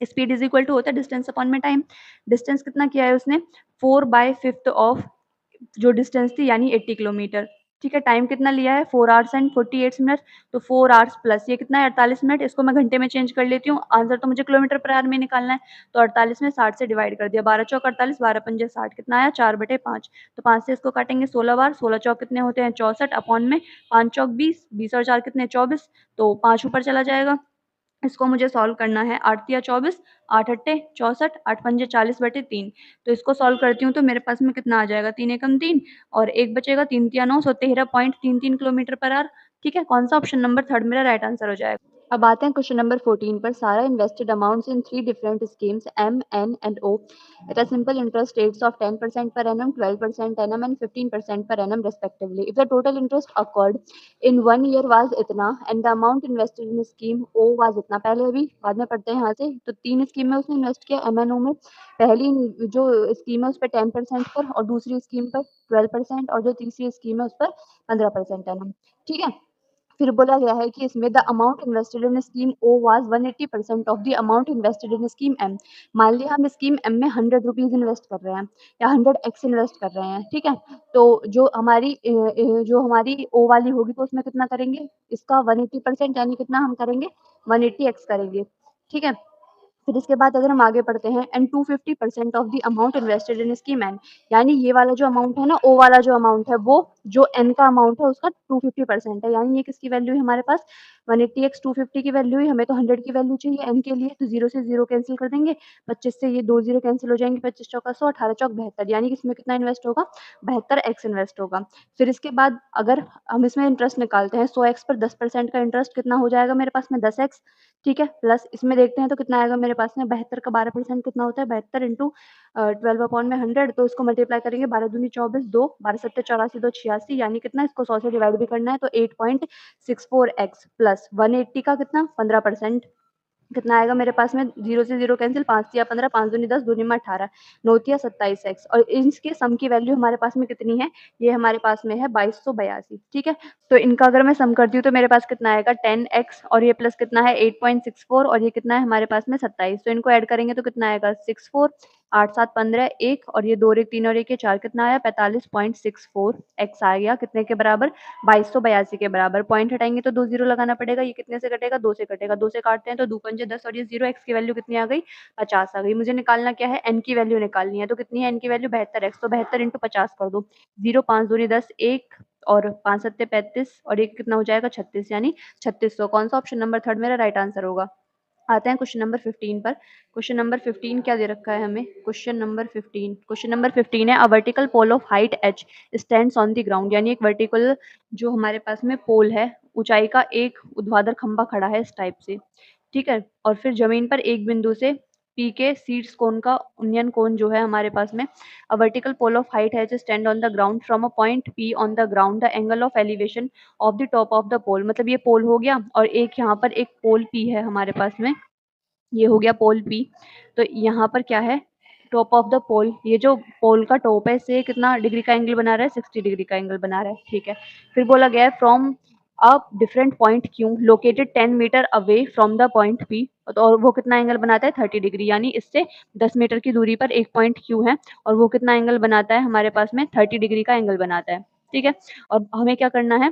Speed is equal to होता है distance upon में time. Distance कितना किया है उसने, 4/5 of जो distance थी यानी 80 किलोमीटर। ठीक है, टाइम कितना लिया है, 4 hours and 48 मिनट। तो 4 hours प्लस ये कितना है 48 मिनट, इसको मैं घंटे में चेंज कर लेती हूँ, आंसर तो मुझे किलोमीटर पर आवर में निकालना है। तो 48 में 60 से डिवाइड कर दिया, 12 चौक 48, 12 पंजे 60, कितना आया 4/5। तो 5 से इसको काटेंगे 16 बार, 16 चौक कितने होते हैं 64, अपॉन में 5 चौक 20, 20 और 4 कितने 24, तो 5 ऊपर चला जाएगा। इसको मुझे सॉल्व करना है, 8 तिया 24, 8 अट्टे 64, 8 पंजे 40/3। तो इसको सॉल्व करती हूँ तो मेरे पास में कितना आ जाएगा, 3 एकम 3 और 1 बचेगा, 3 तिया 9, सो 13.33 किलोमीटर पर आवर। ठीक है, कौन सा, ऑप्शन नंबर थर्ड मेरा राइट आंसर हो जाएगा। अब आते हैं क्वेश्चन नंबर 14 पर। Sara invested amounts in 3 different schemes M, N and O at a simple interest rates of 10% per annum, 12% per annum and 15% per annum respectively. If the total interest occurred in 1 year was इतना and the amount invested in scheme O was इतना, पहले अभी बाद में पढ़ते हैं यहाँ से। तो 3 स्कीम में उसने इन्वेस्ट किया MNO में। पहली जो स्कीम है उस पर 10% पर और दूसरी स्कीम पर 12% और जो तीसरी स्कीम है उस पर 15% annum। ठीक है, फिर बोला गया है कि इसमें the amount invested in scheme O was 180% of the amount invested in scheme M. मान लिया हम स्कीम एम में 100 रुपीज इन्वेस्ट कर रहे हैं या 100x इन्वेस्ट कर रहे हैं। ठीक है, तो जो हमारी ओ वाली होगी तो उसमें कितना करेंगे, इसका 180% यानी कितना हम करेंगे 180x करेंगे। ठीक है, फिर इसके बाद अगर हम आगे पढ़ते हैं and 250% of the amount invested in scheme N, यानी ये वाला जो अमाउंट है ना, ओ वाला जो अमाउंट है वो जो एन का अमाउंट है उसका 250% है, यानी ये किसकी वैल्यू है हमारे पास 180x 250 की वैल्यू है, हमें तो 100 की वैल्यू चाहिए एन के लिए, तो 0 से 0 कैंसिल कर देंगे, 25 से ये 2 0 कैंसिल हो जाएंगे, 25 चौका 100, 18 चौक 72, यानी कि इसमें कितना इन्वेस्ट होगा 72x इन्वेस्ट होगा। फिर इसके बाद अगर हम इसमें इंटरेस्ट निकालते हैं 100x पर 10% का इंटरेस्ट कितना हो जाएगा मेरे पास में 10x। ठीक है, प्लस इसमें देखते हैं तो कितना आएगा मेरे पास में 72 का 12% कितना होता है 72 इंटू 12 अपॉन में 100, तो इसको मल्टीप्लाई करेंगे 12 दूनी 24, 2 12 सत्ते 84, 2 86, यानी कितना, इसको 100 से डिवाइड भी करना है तो 8.64x प्लस 180 का कितना 15%, कितना आएगा मेरे पास में, 0 से 0 कैंसिल, 5 तिया 15, 5 दूनी 10, दूनी में 18, 9 तिया 27x और इसके सम की वैल्यू हमारे पास में कितनी है, ये हमारे पास में है 2282। ठीक है, तो इनका अगर मैं सम करती हूँ तो मेरे पास कितना आएगा 10x और ये प्लस कितना है 8.64 और ये कितना है हमारे पास में 27, तो इनको ऐड करेंगे तो कितना आएगा 64, 8 7 15, 1 और ये 2 और 1 3 और 1 ये 4, कितना आया 45.64x आ गया, कितने के बराबर 2282 के बराबर। पॉइंट हटाएंगे तो 2 0 लगाना पड़ेगा, ये कितने से कटेगा 2 से कटेगा, 2 से काटते हैं तो 2 पंजे 10 और ये 0, x की वैल्यू कितनी आ गई 50 आ गई। मुझे निकालना क्या है, n की वैल्यू निकालनी है, तो कितनी है n की वैल्यू 72x, तो 72 इंटू 50 कर दो, 0 5 दूनी 10, 1 और 5 सत्ते 35 और एक कितना हो जाएगा 36, यानी 3600। कौन सा, ऑप्शन नंबर थर्ड मेरा राइट आंसर होगा। आते हैं क्वेश्चन नंबर 15 पर। क्वेश्चन नंबर 15 क्या दे रखा है हमें, क्वेश्चन नंबर 15 है a vertical pole of height h stands on the ground, यानी एक वर्टिकल जो हमारे पास में पोल है, ऊंचाई का एक ऊर्ध्वाधर खंभा खड़ा है इस टाइप से। ठीक है, और फिर जमीन पर एक बिंदु से पी के सीड्स कोण का उन्नयन कोण जो है हमारे पास में, a vertical pole of height has stand on the ground from a point P on the ground, the angle of elevation of the top of the pole, मतलब ये पोल हो गया और एक यहाँ पर एक पोल पी है हमारे पास में, ये हो गया पोल पी। तो यहाँ पर क्या है, टॉप ऑफ द पोल, ये जो पोल का टॉप है इससे कितना डिग्री का एंगल बना रहा है 60 डिग्री का एंगल बना रहा है। ठीक है, फिर बोला गया है from a different point Q located 10 metre away from the point P, और वो कितना एंगल बनाता है 30 डिग्री, यानी इससे 10 मीटर की दूरी पर एक पॉइंट क्यू है और वो कितना एंगल बनाता है हमारे पास में 30 डिग्री का एंगल बनाता है। ठीक है, और हमें क्या करना है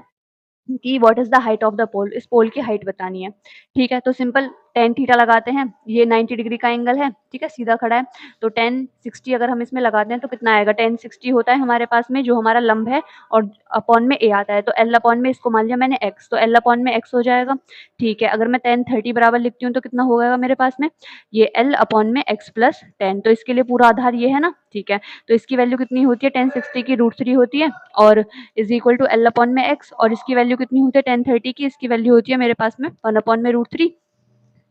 कि what is the height of the pole, इस पोल की हाइट बतानी है। ठीक है, तो सिंपल टेन थीटा लगाते हैं, ये 90 डिग्री का एंगल है। ठीक है, सीधा खड़ा है, तो 1060 अगर हम इसमें लगाते हैं तो कितना आएगा 1060 होता है हमारे पास में जो हमारा लंब है, और अपॉन में ए आता है, तो एल अपॉन में इसको मान लिया मैंने एक्स, तो एल अपॉन में एक्स हो जाएगा। ठीक है, अगर मैं 1030 बराबर लिखती हूँ तो कितना होगा मेरे पास में, ये एल अपॉन में एक्स प्लस 10, तो इसके लिए पूरा आधार ये है ना। ठीक है, तो इसकी वैल्यू कितनी होती है 1060 की √3 होती है और is equal to L upon में एक्स, और इसकी वैल्यू कितनी होती है 1030 की, इसकी वैल्यू होती है मेरे पास में 1 अपॉन में √3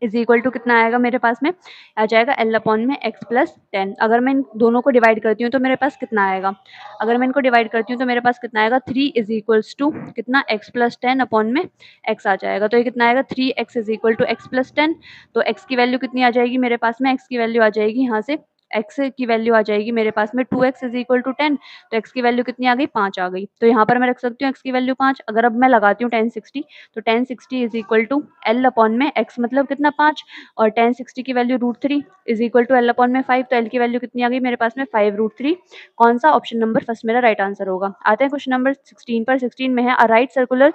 इज इक्वल टू कितना आएगा मेरे पास में, आ जाएगा एल अपॉन में एक्स प्लस 10। अगर मैं इन दोनों को डिवाइड करती हूँ तो मेरे पास कितना आएगा, अगर मैं इनको डिवाइड करती हूँ तो मेरे पास कितना आएगा, 3 इज इक्वल्स टू कितना एक्स प्लस 10 अपॉन में एक्स आ जाएगा। तो ये कितना आएगा, 3x is equal to X plus 10। तो x की वैल्यू कितनी आ जाएगी मेरे पास में, x की वैल्यू आ जाएगी यहाँ से, x की वैल्यू आ जाएगी मेरे पास में 2x इज इक्वल टू 10। तो x की वैल्यू कितनी आ गई, 5 आ गई। तो यहाँ पर मैं रख सकती हूँ x की वैल्यू 5। अगर अब मैं लगाती हूँ 1060, तो 1060 is equal to L upon में x मतलब कितना 5, और 1060 की value √3 is equal to L upon में 5। तो l की वैल्यू कितनी आ गई मेरे पास में, 5√3। कौन सा, ऑप्शन नंबर फर्स्ट मेरा राइट आंसर होगा। आते हैं क्वेश्चन नंबर 16 पर। 16 में है, a right circular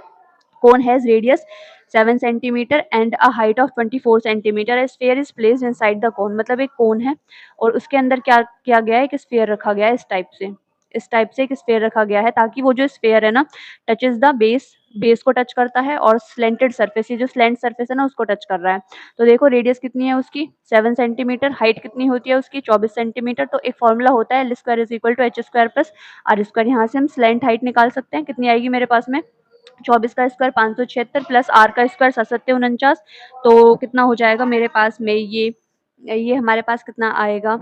cone has radius 7 centimeter and a height of 24 centimeter. A sphere is placed inside the cone. मतलब एक कोन है और उसके अंदर क्या किया गया है, एक स्फीयर रखा गया है इस टाइप से एक स्फीयर रखा गया है, ताकि वो जो स्फीयर है ना टचेस द बेस को टच करता है और स्लेंटेड सरफेस, ये जो स्लेंट सरफेस है ना उसको टच कर रहा है। तो देखो रेडियस कितनी है उसकी, 7 सेंटीमीटर, हाइट कितनी होती है उसकी 24 सेंटीमीटर। तो एक फॉर्मूला होता है L² is equal to H² plus R²। यहाँ से हम स्लेंट हाइट निकाल सकते हैं, कितनी आएगी मेरे पास में, 24 का स्क्वायर 576 प्लस आर का स्क्वायर 749। तो कितना हो जाएगा मेरे पास में, ये हमारे पास कितना आएगा,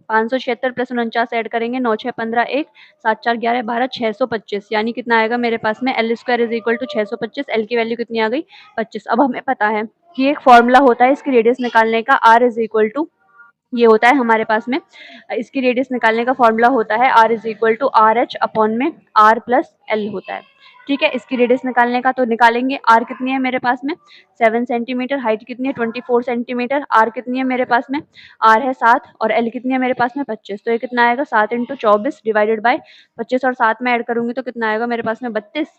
576 प्लस 49 ऐड करेंगे, 9 6 15 1 7 4 11 12 625, यानी कितना आएगा मेरे पास में, L² is equal to 625। L की वैल्यू कितनी आ गई, 25। अब हमें पता है कि एक फॉर्मूला होता है इसकी रेडियस निकालने का, आर इज इक्वल टू, ये होता है हमारे पास में, इसकी रेडियस निकालने का फॉर्मूला होता है R is equal to R H upon में आर प्लस एल होता है। ठीक है, इसकी रेडियस निकालने का तो निकालेंगे। आर कितनी है मेरे पास में, 7 सेंटीमीटर, हाइट कितनी है 24 सेंटीमीटर, आर कितनी है मेरे पास में, आर है 7 और एल कितनी है मेरे पास में 25। तो ये कितना आएगा, 7 इंटू 24 डिवाइडेड बाई 25 और 7 में ऐड करूंगी तो कितना आएगा मेरे पास में 32।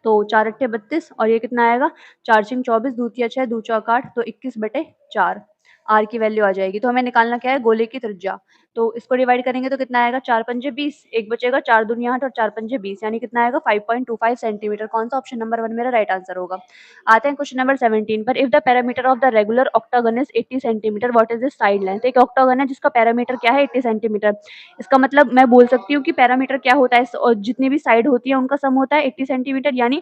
तो 4 अट्ठे 32 और ये कितना आएगा, 4 छिंग 24, दूतिया 6, दू चौक 8, तो 21/4 आर की वैल्यू आ जाएगी। तो हमें निकालना क्या है, गोले की त्रिज्या। तो इसको डिवाइड करेंगे तो कितना आएगा, 4 पंजे 20, एक बचेगा 4 दूनी 8 और 4 पंजे 20, यानी कितना आएगा 5.25 सेंटीमीटर। कौन सा, ऑप्शन नंबर 1 मेरा राइट आंसर होगा। आते हैं क्वेश्चन नंबर 17 पर। If the parameter of the regular octagon is 80 centimetre, what is the side length. एक ऑक्टागन है जिसका पैरामीटर क्या है 80 सेंटीमीटर। इसका मतलब मैं बोल सकती हूँ कि पैरामीटर क्या होता है, और जितनी भी साइड होती है उनका सम होता है 80 सेंटीमीटर, यानी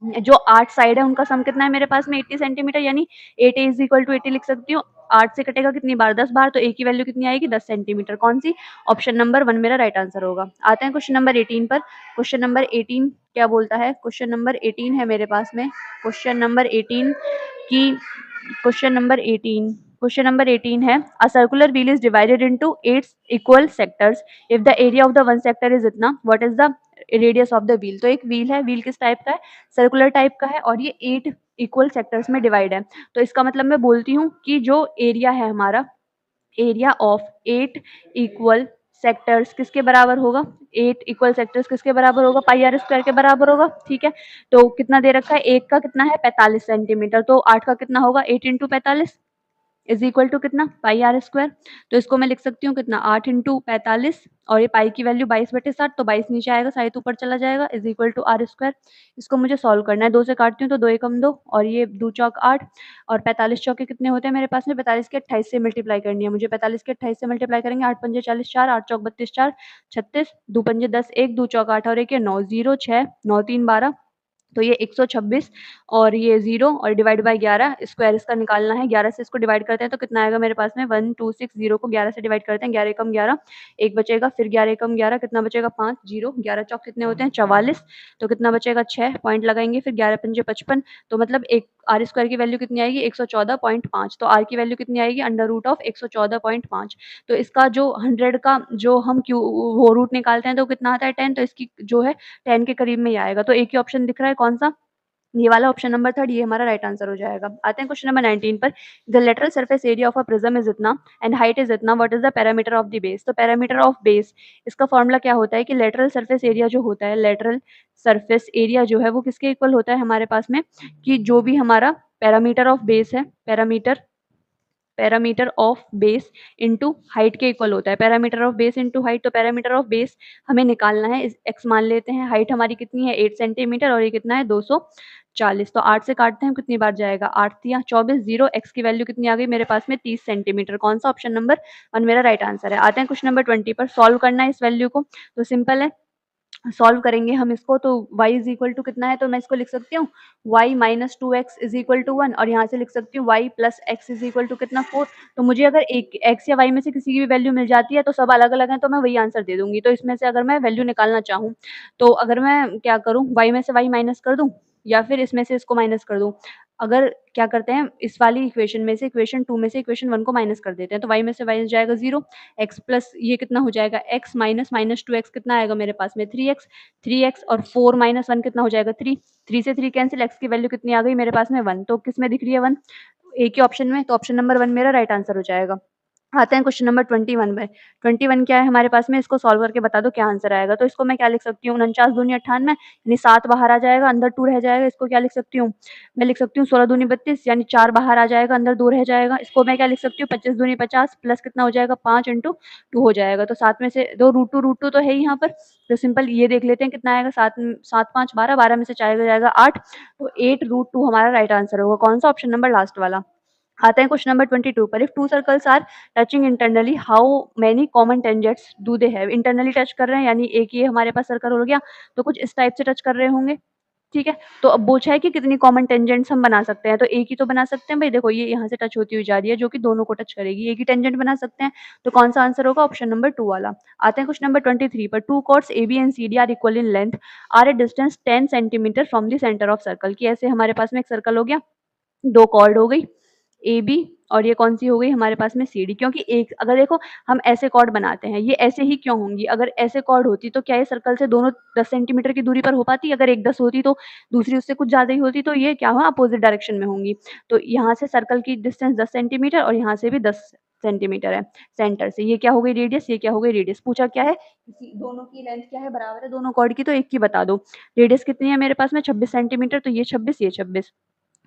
जो 8 साइड है उनका सम कितना है मेरे पास में 80 सेंटीमीटर, यानी 8a इज इक्वल टू 80 लिख सकती हूँ। 8 से कटेगा कितनी बार, 10 बार, तो a की वैल्यू कितनी आएगी 10 सेंटीमीटर। कौन सी, ऑप्शन नंबर 1 मेरा राइट आंसर होगा। आते हैं क्वेश्चन नंबर 18 पर। क्वेश्चन नंबर 18 क्या बोलता है, क्वेश्चन नंबर 18 है मेरे पास में, क्वेश्चन नंबर 18 की क्वेश्चन नंबर 18 है, a circular wheel is divided into 8 equal sectors, if the area of the one sector is इतना, what is the radius of the wheel. तो एक व्हील है, व्हील किस टाइप का है, सर्कुलर टाइप का है, और ये 8 इक्वल सेक्टर्स में डिवाइड है। तो इसका मतलब मैं बोलती हूँ कि जो एरिया है हमारा, एरिया ऑफ 8 इक्वल सेक्टर्स किसके बराबर होगा, 8 इक्वल सेक्टर्स किसके बराबर होगा, पाई आर स्क्वायर के बराबर होगा। ठीक है, तो कितना दे रखा है, एक का कितना है 45 सेंटीमीटर, तो 8 का कितना होगा 8 इंटू 45 इज इक्वल टू कितना, पाई आर स्क्वायर। तो इसको मैं लिख सकती हूँ कितना, 8 इंटू 45, और ये पाई की वैल्यू 22/7, तो 22 नीचे आएगा, साइड ऊपर चला जाएगा, is equal to R square. इसको मुझे सॉल्व करना है, 2 से काटती हूँ तो 2 एकम 2 और ये 2 चौक 8 और 45 चौके कितने होते हैं मेरे पास में, 45 के 28 से मल्टीप्लाई करनी है मुझे, 45 के 28 से मल्टीप्लाई करेंगे, 8 पंजे 40 4, 8 चौक 32 4 36, 2 पंजे 10 1, 2 चौक 8 और 1 9 0 6 9 3 12, तो ये 126 और ये 0 और डिवाइड बाय 11, स्क्वायर इसका निकालना है। 11 से इसको डिवाइड करते हैं तो कितना आएगा मेरे पास में, 1260 को 11 से डिवाइड करते हैं, 11 एकम 11, एक बचेगा, फिर 11 एकम 11 कितना बचेगा 5 0, 11 चौक कितने होते हैं 44, तो कितना बचेगा 6 पॉइंट लगाएंगे, फिर 11 पंजे 55, तो मतलब एक आर स्क्वायर की वैल्यू कितनी आएगी 114.5। तो आर की वैल्यू कितनी आएगी अंडर रूट ऑफ 114.5। तो इसका जो 100 का जो हम क्यू वो रूट निकालते हैं तो कितना आता है 10, तो इसकी जो है 10 के करीब में ही आएगा। तो एक ही ऑप्शन दिख रहा है, कौन सा, ये वाला ऑप्शन नंबर 3, ये हमारा राइट आंसर हो जाएगा। आते हैं क्वेश्चन नंबर 19 पर। The lateral surface area of a prism is इतना एंड हाइट इज इतना, what is the parameter of the base. तो पैरामीटर ऑफ बेस, इसका फॉर्मूला क्या होता है कि लेटरल सरफेस एरिया जो होता है, लेटरल सरफेस एरिया जो है वो किसके इक्वल होता है हमारे पास में, कि जो भी हमारा पैरामीटर ऑफ बेस है, parameter of base into height के इक्वल होता है। Parameter of base into height, तो पैरामीटर ऑफ बेस हमें निकालना है, एक्स मान लेते हैं, हाइट हमारी कितनी है 8 सेंटीमीटर और ये कितना है 240, तो 8 से काटते हैं कितनी बार जाएगा 8 तिया 24, 0, एक्स की वैल्यू कितनी आ गई मेरे पास में 30 सेंटीमीटर। कौन सा, ऑप्शन नंबर 1 मेरा राइट आंसर है। आते हैं क्वेश्चन नंबर 20 पर। सॉल्व करना है इस वैल्यू को, तो सिंपल है, सॉल्व करेंगे हम इसको, तो y इज इक्वल टू कितना है, तो मैं इसको लिख सकती हूँ y minus 2x is equal to 1, और यहाँ से लिख सकती हूँ y plus X is equal to कितना 4। तो मुझे अगर एक x या y में से किसी की भी वैल्यू मिल जाती है तो सब अलग अलग हैं, तो मैं वही आंसर दे दूंगी। तो इसमें से अगर मैं वैल्यू निकालना चाहूँ तो अगर मैं क्या करूँ, y में से y माइनस कर दूँ या फिर इसमें से इसको माइनस कर दूँ। अगर क्या करते हैं, इस वाली इक्वेशन में से इक्वेशन 2 में से इक्वेशन 1 को माइनस कर देते हैं, तो y में से y जाएगा 0, x प्लस ये कितना हो जाएगा x माइनस माइनस 2x कितना आएगा मेरे पास में 3x, 3x और 4 माइनस 1 कितना हो जाएगा 3, 3 से 3 कैंसिल, x की वैल्यू कितनी आ गई मेरे पास में 1। तो किस में दिख रही है 1, ए के ऑप्शन में, तो ऑप्शन नंबर 1 मेरा राइट आंसर हो जाएगा। आते हैं क्वेश्चन नंबर 21 में। 21 क्या है हमारे पास में, इसको सॉल्व करके बता दो क्या आंसर आएगा। तो इसको मैं क्या लिख सकती हूँ, 49 दूनी 98 यानी 7 बाहर आ जाएगा, अंदर 2 रह जाएगा। इसको क्या लिख सकती हूँ, मैं लिख सकती हूँ 16 दूनी 32 यानी 4 बाहर आ जाएगा, अंदर 2 रह जाएगा। इसको मैं क्या लिख सकती हूँ 25 दूनी 50 प्लस कितना हो जाएगा 5 इंटू 2 हो जाएगा। तो 7 में से 2 √2 तो है ही यहाँ पर, तो सिंपल ये देख लेते हैं कितना आएगा, 7 7 5 12, 12 में से 4 जाएगा 8, तो 8 √2 हमारा राइट आंसर होगा। कौन सा, ऑप्शन नंबर लास्ट वाला। आते हैं क्वेश्चन नंबर 22 पर। If two circles are touching internally how many common tangents do they have. Internally touch कर रहे हैं यानी एक ये हमारे पास सर्कल हो गया, तो कुछ इस टाइप से टच कर रहे होंगे, ठीक है। तो अब पूछा है कि कितनी कॉमन टेंजेंट्स हम बना सकते हैं, तो एक ही तो बना सकते हैं भाई, देखो ये यहाँ से टच होती हुई जा रही है जो कि दोनों को टच करेगी, एक ही टेंजेंट बना सकते हैं। तो कौन सा आंसर होगा, ऑप्शन नंबर 2 वाला। आते हैं क्वेश्चन नंबर 23 पर। Two chords A B and C D are equal in length are a distance 10 centimetre from the centre of circle. की ऐसे हमारे पास में एक सर्कल हो गया, दो कॉर्ड हो गई ए बी, और ये कौन सी हो गई हमारे पास में सी डी। क्योंकि एक अगर देखो हम ऐसे कॉर्ड बनाते हैं, ये ऐसे ही क्यों होंगी, अगर ऐसे कॉर्ड होती तो क्या ये सर्कल से दोनों 10 सेंटीमीटर की दूरी पर हो पाती, अगर एक 10 होती तो दूसरी उससे कुछ ज्यादा ही होती, तो ये क्या हुआ अपोजिट डायरेक्शन में होंगी। तो यहाँ से सर्कल की डिस्टेंस 10 सेंटीमीटर और यहाँ से भी 10 सेंटीमीटर है सेंटर से। ये क्या हो गई रेडियस, ये क्या हो गई रेडियस। पूछा क्या है, दोनों की लेंथ क्या है बराबर है दोनों कॉर्ड की, तो एक की बता दो। रेडियस कितनी है मेरे पास में 26 सेंटीमीटर, तो ये 26 ये 26।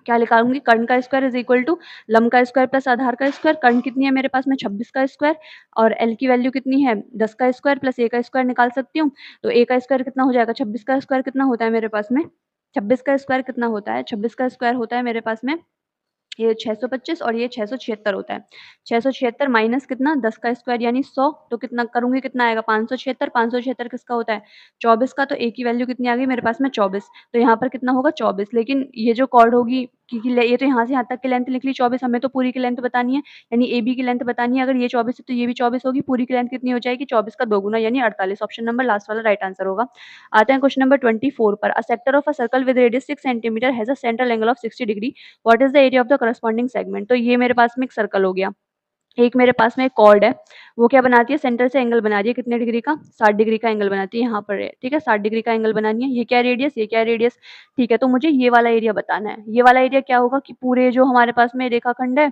क्या निकालूंगी, कर्ण का स्क्वायर इज इक्वल टू लंब का स्क्वायर प्लस आधार का स्क्वायर। कर्ण कितनी है मेरे पास में 26 का स्क्वायर, और एल की वैल्यू कितनी है 10 का स्क्वायर प्लस ए का स्क्वायर निकाल सकती हूँ। तो ए का स्क्वायर कितना हो जाएगा, 26 का स्क्वायर कितना होता है मेरे पास में, 26 का स्क्वायर कितना होता है, 26 का स्क्वायर होता है मेरे पास में ये 625 और ये 676 होता है। 676 माइनस कितना 10 का स्क्वायर यानी 100, तो कितना करूंगी कितना आएगा 576। 576 किसका होता है 24 का, तो ए की वैल्यू कितनी आ गई मेरे पास में 24। तो यहाँ पर कितना होगा 24। लेकिन ये जो कॉर्ड होगी क्योंकि ये तो यहाँ से यहाँ तक की लेंथ लिख ली 24, हमें तो पूरी की लेंथ बतानी है यानी ए बी की लेंथ बतानी है। अगर ये 24 है तो ये भी 24 होगी, पूरी की लेंथ कितनी हो जाएगी 24 का दोगुना यानी 48। ऑप्शन नंबर लास्ट वाला राइट आंसर होगा। आते हैं क्वेश्चन नंबर 24 पर। A sector of a circle with radius 6 centimetre has a central angle of 60 degree, what is the area of the corresponding segment. तो ये मेरे पास में एक सर्कल हो गया, एक मेरे पास में एक कॉर्ड है, वो क्या बनाती है सेंटर से एंगल बना रही है कितने डिग्री का 60 डिग्री का एंगल बनाती है यहाँ पर है, ठीक है 60 डिग्री का एंगल बनानी है। ये क्या रेडियस, ये क्या रेडियस, ठीक है। तो मुझे ये वाला एरिया बताना है। ये वाला एरिया क्या होगा कि पूरे जो हमारे पास में रेखाखंड है,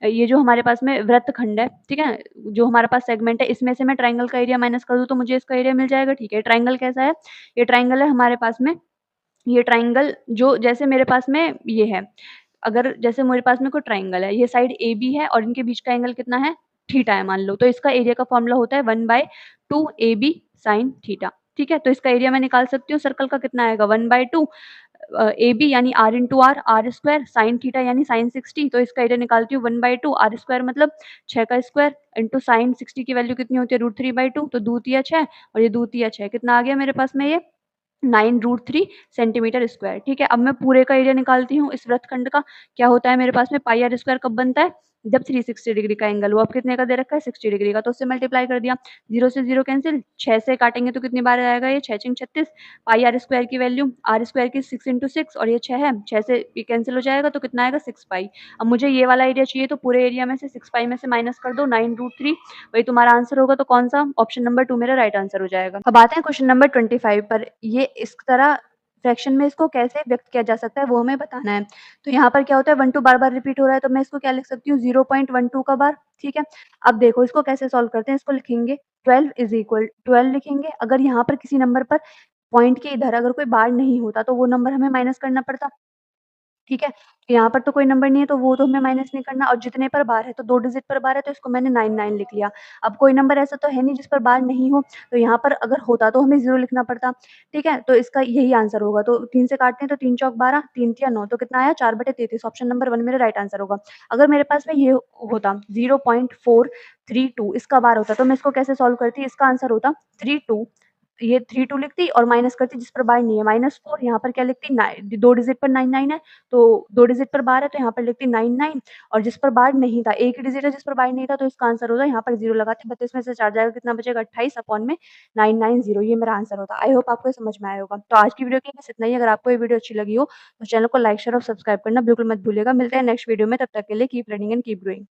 ये जो हमारे पास में वृत्तखंड है, ठीक है, जो हमारे पास सेगमेंट है, इसमें से मैं ट्राइंगल का एरिया माइनस कर दूं तो मुझे इसका एरिया मिल जाएगा, ठीक है। ट्राइंगल कैसा है, ये ट्राइंगल है हमारे पास में, ये ट्राइंगल जो जैसे मेरे पास में ये है, अगर जैसे मेरे पास में कोई ट्राइंगल है, ये साइड ए बी है और इनके बीच का एंगल कितना है थीटा है मान लो, तो इसका एरिया का फॉर्मूला होता है 1/2 ए बी साइन थीटा, ठीक है। तो इसका एरिया मैं निकाल सकती हूँ सर्कल का कितना आएगा 1/2 ए बी यानी R into R, R square sine theta यानी साइन 60, तो इसका एरिया निकालती हूँ 1/2 आर स्क्वायर मतलब 6 का स्क्वायर इंटू साइन 60 की वैल्यू कितनी होती है √3/2, तो दूतिया 6 और ये दूतिया 6 कितना आ गया मेरे पास में ये 9√3 सेंटीमीटर स्क्वायर, ठीक है। अब मैं पूरे का एरिया निकालती हूँ इस वृत्तखंड का, क्या होता है मेरे पास में पाई आर स्क्वायर कब बनता है जब 360 डिग्री का एंगल हो। अब कितने का दे रखा है 60 डिग्री का, तो उससे मल्टीप्लाई कर दिया, 0 से 0 कैंसिल, 6 से काटेंगे तो कितनी बार आएगा ये 6 6 36, पाई आर स्क्वायर की वैल्यू आर स्क्वायर की 6 इंटू 6 और ये 6 है, 6 से ये कैंसिल हो जाएगा तो कितना आएगा 6 पाई। अब मुझे ये वाला एरिया चाहिए तो पूरे एरिया में से 6 पाई में से माइनस कर दो 9√3, वही तुम्हारा आंसर होगा। तो कौन सा, ऑप्शन नंबर 2 मेरा राइट आंसर हो जाएगा। अब आते हैं क्वेश्चन नंबर 25 पर। ये इस तरह फ्रैक्शन में इसको कैसे व्यक्त किया जा सकता है वो हमें बताना है। तो यहाँ पर क्या होता है 12 बार-बार रिपीट हो रहा है, तो मैं इसको क्या लिख सकती हूँ 0.12 का बार, ठीक है। अब देखो इसको कैसे सॉल्व करते हैं, इसको लिखेंगे 12 इज इक्वल 12 लिखेंगे। अगर यहाँ पर किसी नंबर पर पॉइंट के इधर अगर कोई बार नहीं होता तो वो नंबर हमें माइनस करना पड़ता, ठीक है। तो यहाँ पर तो कोई नंबर नहीं है तो वो तो हमें माइनस नहीं करना, और जितने पर बार है तो 2 डिजिट पर बार है तो इसको मैंने 99 लिख लिया। अब कोई नंबर ऐसा तो है नहीं जिस पर बार नहीं हो, तो यहाँ पर अगर होता तो हमें 0 लिखना पड़ता, ठीक है। तो इसका यही आंसर होगा। तो 3 से काटते हैं तो 3 चौक 12, 3 तिया 9, तो कितना आया 4/33। ऑप्शन नंबर 1 मेरा राइट आंसर होगा। अगर मेरे पास में ये होता 0.432 इसका बार होता तो मैं इसको कैसे सॉल्व करती, इसका आंसर होता 32 ये 32 लिखती और माइनस करती जिस पर बार नहीं है -4 यहाँ पर क्या लिखती 2 डिजिट पर 99 है, तो 2 डिजिट पर बार है तो यहाँ पर लिखती 99 और जिस पर बार नहीं था, एक ही डिजिट है जिस पर बार नहीं था तो इसका आंसर होता यहाँ पर 0 लगाते 32 में से 4 जाएगा कितना बचेगा 28 अपॉन में 990 ये मेरा आंसर होता। आई होप आपको ये समझ में आया होगा। तो आज की वीडियो के लिए बस इतना ही। अगर आपको ये वीडियो अच्छी लगी हो तो चैनल को लाइक, शेयर और सब्सक्राइब करना बिल्कुल मत भूलिएगा। मिलते हैं नेक्स्ट वीडियो में, तब तक के लिए keep learning and keep growing.